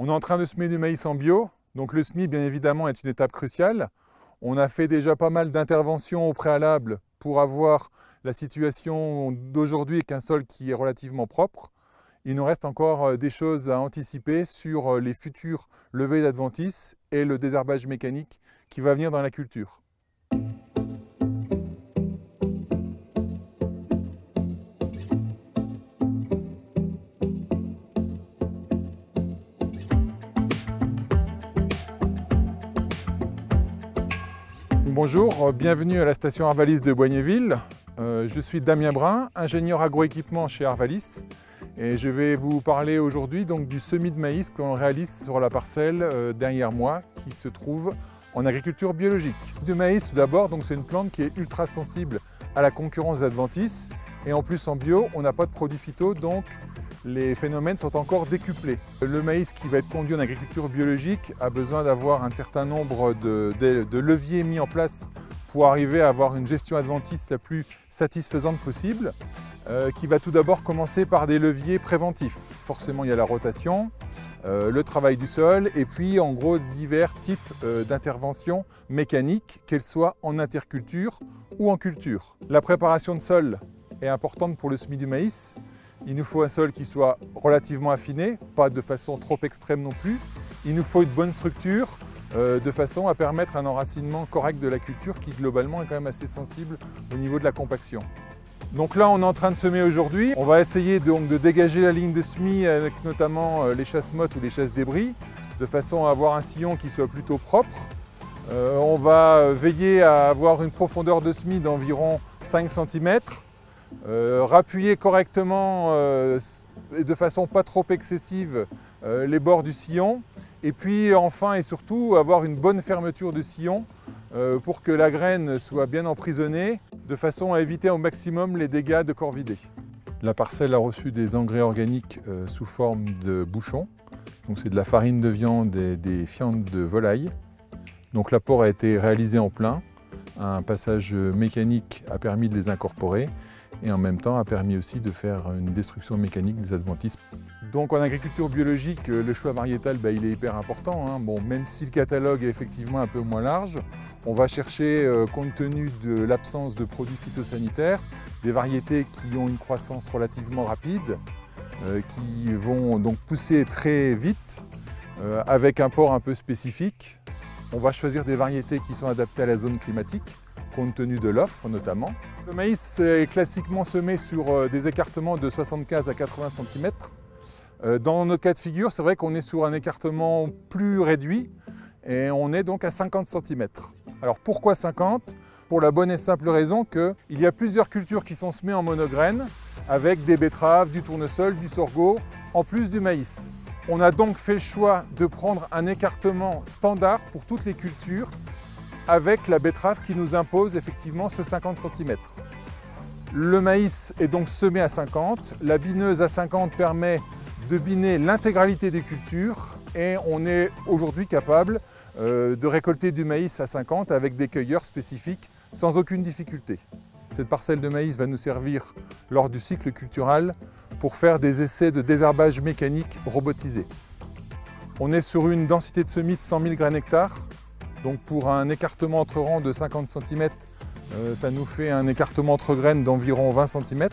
On est en train de semer du maïs en bio, donc le semis bien évidemment est une étape cruciale. On a fait déjà pas mal d'interventions au préalable pour avoir la situation d'aujourd'hui avec un sol qui est relativement propre. Il nous reste encore des choses à anticiper sur les futures levées d'adventices et le désherbage mécanique qui va venir dans la culture. Bonjour, bienvenue à la station Arvalis de Boignéville. Je suis Damien Brun, ingénieur agroéquipement chez Arvalis et je vais vous parler aujourd'hui du semis de maïs qu'on réalise sur la parcelle derrière moi qui se trouve en agriculture biologique. Le maïs tout d'abord, c'est une plante qui est ultra sensible à la concurrence d'adventices et en plus en bio on n'a pas de produits phyto, donc les phénomènes sont encore décuplés. Le maïs qui va être conduit en agriculture biologique a besoin d'avoir un certain nombre de leviers mis en place pour arriver à avoir une gestion adventice la plus satisfaisante possible, qui va tout d'abord commencer par des leviers préventifs. Forcément, il y a la rotation, le travail du sol et puis en gros divers types d'interventions mécaniques, qu'elles soient en interculture ou en culture. La préparation de sol est importante pour le semis du maïs. Il nous faut un sol qui soit relativement affiné, pas de façon trop extrême non plus. Il nous faut une bonne structure de façon à permettre un enracinement correct de la culture qui globalement est quand même assez sensible au niveau de la compaction. Donc là on est en train de semer aujourd'hui. On va essayer de dégager la ligne de semis avec notamment les chasses-mottes ou les chasses-débris de façon à avoir un sillon qui soit plutôt propre. On va veiller à avoir une profondeur de semis d'environ 5 cm. Rappuyer correctement et de façon pas trop excessive les bords du sillon et puis enfin et surtout avoir une bonne fermeture du sillon pour que la graine soit bien emprisonnée de façon à éviter au maximum les dégâts de corvidés. La parcelle a reçu des engrais organiques sous forme de bouchons, donc c'est de la farine de viande et des fientes de volaille. Donc l'apport a été réalisé en plein, un passage mécanique a permis de les incorporer et en même temps a permis aussi de faire une destruction mécanique des adventices. Donc en agriculture biologique, le choix variétal il est hyper important. Même si le catalogue est effectivement un peu moins large, on va chercher, compte tenu de l'absence de produits phytosanitaires, des variétés qui ont une croissance relativement rapide, qui vont donc pousser très vite, avec un port un peu spécifique. On va choisir des variétés qui sont adaptées à la zone climatique, compte tenu de l'offre notamment. Le maïs est classiquement semé sur des écartements de 75 à 80 cm. Dans notre cas de figure, c'est vrai qu'on est sur un écartement plus réduit et on est donc à 50 cm. Alors pourquoi 50? Pour la bonne et simple raison qu'il y a plusieurs cultures qui sont semées en monograines avec des betteraves, du tournesol, du sorgho, en plus du maïs. On a donc fait le choix de prendre un écartement standard pour toutes les cultures avec la betterave qui nous impose effectivement ce 50 cm. Le maïs est donc semé à 50, la bineuse à 50 permet de biner l'intégralité des cultures et on est aujourd'hui capable de récolter du maïs à 50 avec des cueilleurs spécifiques sans aucune difficulté. Cette parcelle de maïs va nous servir lors du cycle cultural pour faire des essais de désherbage mécanique robotisé. On est sur une densité de semis de 100 000 graines hectares. Donc pour un écartement entre rangs de 50 cm, ça nous fait un écartement entre graines d'environ 20 cm.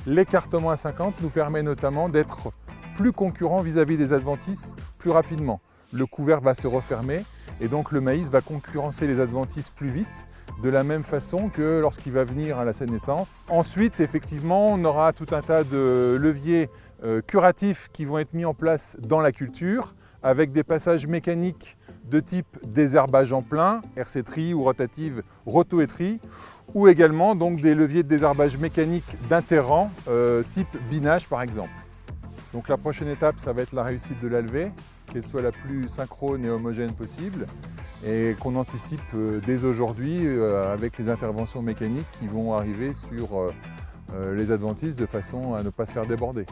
L'écartement à 50 nous permet notamment d'être plus concurrent vis-à-vis des adventices plus rapidement. Le couvert va se refermer et donc le maïs va concurrencer les adventices plus vite, de la même façon que lorsqu'il va venir à la sénescence. Ensuite, effectivement, on aura tout un tas de leviers curatifs qui vont être mis en place dans la culture, avec des passages mécaniques de type désherbage en plein, hersétrie ou rotative rotoétrie, ou également des leviers de désherbage mécanique d'interrang, type binage par exemple. Donc la prochaine étape, ça va être la réussite de la levée, qu'elle soit la plus synchrone et homogène possible, et qu'on anticipe dès aujourd'hui avec les interventions mécaniques qui vont arriver sur les adventices de façon à ne pas se faire déborder.